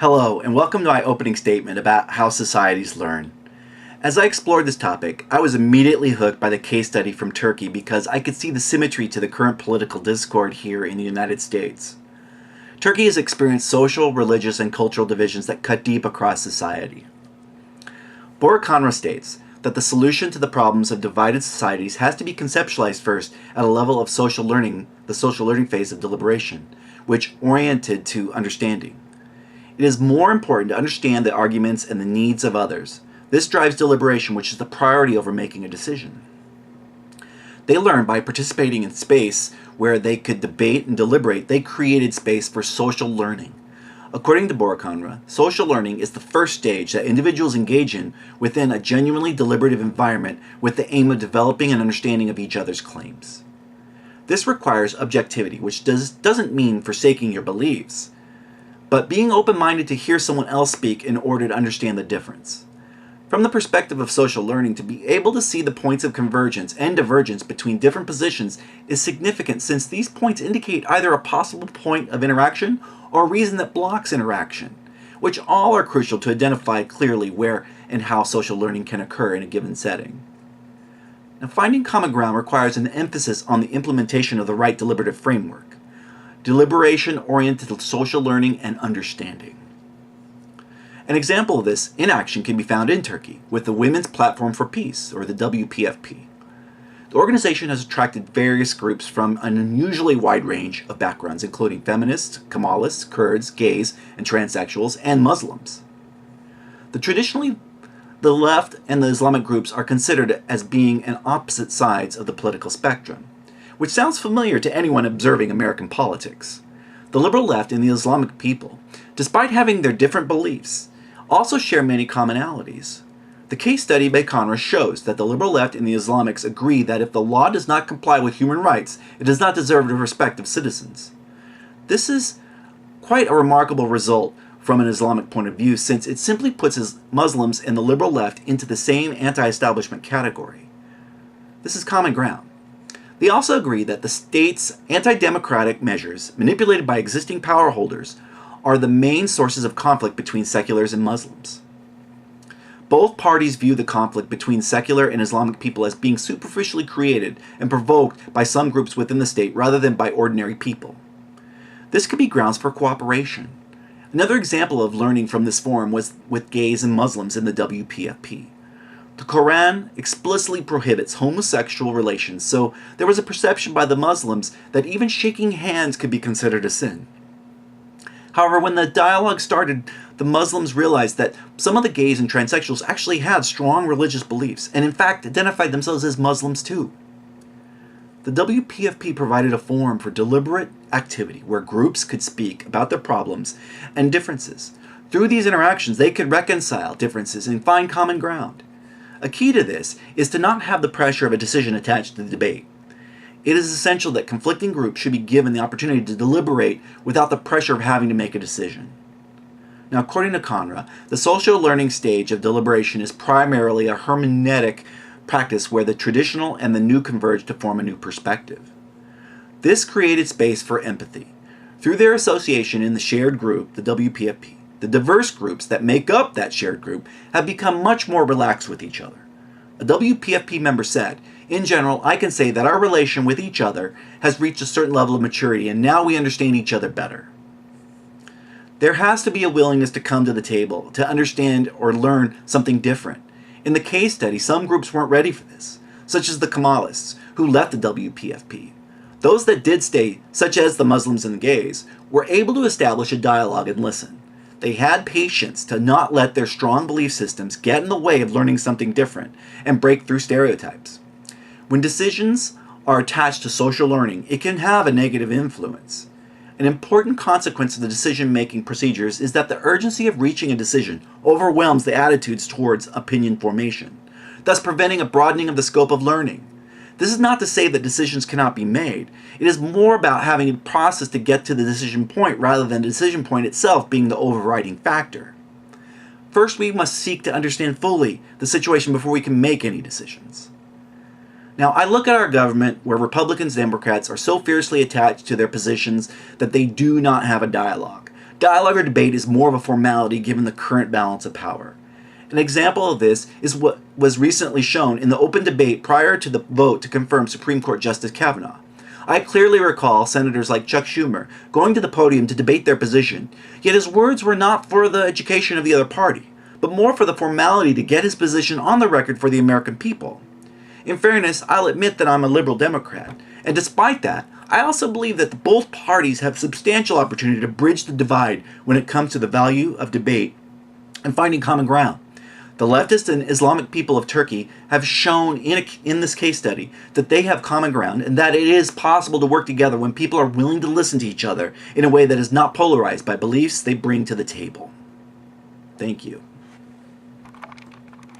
Hello, and welcome to my opening statement about how societies learn. As I explored this topic, I was immediately hooked by the case study from Turkey because I could see the symmetry to the current political discord here in the United States. Turkey has experienced social, religious, and cultural divisions that cut deep across society. Conra states that the solution to the problems of divided societies has to be conceptualized first at a level of social learning, the social learning phase of deliberation, which oriented to understanding. It is more important to understand the arguments and the needs of others. This drives deliberation, which is the priority over making a decision. They learned by participating in space where they could debate and deliberate. They created space for social learning. According to Conra, social learning is the first stage that individuals engage in within a genuinely deliberative environment with the aim of developing an understanding of each other's claims. This requires objectivity, which doesn't mean forsaking your beliefs, but being open-minded to hear someone else speak in order to understand the difference. From the perspective of social learning, to be able to see the points of convergence and divergence between different positions is significant, since these points indicate either a possible point of interaction or a reason that blocks interaction, which all are crucial to identify clearly where and how social learning can occur in a given setting. Now, finding common ground requires an emphasis on the implementation of the right deliberative framework, deliberation-oriented social learning and understanding. An example of this in action can be found in Turkey with the Women's Platform for Peace, or the WPFP. The organization has attracted various groups from an unusually wide range of backgrounds, including feminists, Kemalists, Kurds, gays, and transsexuals, and Muslims. Traditionally, the left and the Islamic groups are considered as being on opposite sides of the political spectrum, which sounds familiar to anyone observing American politics. The liberal left and the Islamic people, despite having their different beliefs, also share many commonalities. The case study by Conra shows that the liberal left and the Islamics agree that if the law does not comply with human rights, it does not deserve the respect of citizens. This is quite a remarkable result from an Islamic point of view, since it simply puts Muslims and the liberal left into the same anti-establishment category. This is common ground. They also agree that the state's anti-democratic measures, manipulated by existing power holders, are the main sources of conflict between seculars and Muslims. Both parties view the conflict between secular and Islamic people as being superficially created and provoked by some groups within the state rather than by ordinary people. This could be grounds for cooperation. Another example of learning from this forum was with gays and Muslims in the WPFP. The Quran explicitly prohibits homosexual relations, so there was a perception by the Muslims that even shaking hands could be considered a sin. However, when the dialogue started, the Muslims realized that some of the gays and transsexuals actually had strong religious beliefs, and in fact identified themselves as Muslims too. The WPFP provided a forum for deliberate activity where groups could speak about their problems and differences. Through these interactions, they could reconcile differences and find common ground. A key to this is to not have the pressure of a decision attached to the debate. It is essential that conflicting groups should be given the opportunity to deliberate without the pressure of having to make a decision. Now, according to Conra, the social learning stage of deliberation is primarily a hermeneutic practice where the traditional and the new converge to form a new perspective. This created space for empathy. Through their association in the shared group, the WPFP, the diverse groups that make up that shared group have become much more relaxed with each other. A WPFP member said, "In general, I can say that our relation with each other has reached a certain level of maturity, and now we understand each other better." There has to be a willingness to come to the table, to understand or learn something different. In the case study, some groups weren't ready for this, such as the Kemalists, who left the WPFP. Those that did stay, such as the Muslims and the gays, were able to establish a dialogue and listen. They had patience to not let their strong belief systems get in the way of learning something different and break through stereotypes. When decisions are attached to social learning, it can have a negative influence. An important consequence of the decision-making procedures is that the urgency of reaching a decision overwhelms the attitudes towards opinion formation, thus preventing a broadening of the scope of learning. This is not to say that decisions cannot be made. It is more about having a process to get to the decision point rather than the decision point itself being the overriding factor. First, we must seek to understand fully the situation before we can make any decisions. Now, I look at our government where Republicans and Democrats are so fiercely attached to their positions that they do not have a dialogue. Dialogue or debate is more of a formality given the current balance of power. An example of this is what was recently shown in the open debate prior to the vote to confirm Supreme Court Justice Kavanaugh. I clearly recall senators like Chuck Schumer going to the podium to debate their position, yet his words were not for the education of the other party, but more for the formality to get his position on the record for the American people. In fairness, I'll admit that I'm a liberal Democrat, and despite that, I also believe that both parties have substantial opportunity to bridge the divide when it comes to the value of debate and finding common ground. The leftist and Islamic people of Turkey have shown in this case study that they have common ground and that it is possible to work together when people are willing to listen to each other in a way that is not polarized by beliefs they bring to the table. Thank you.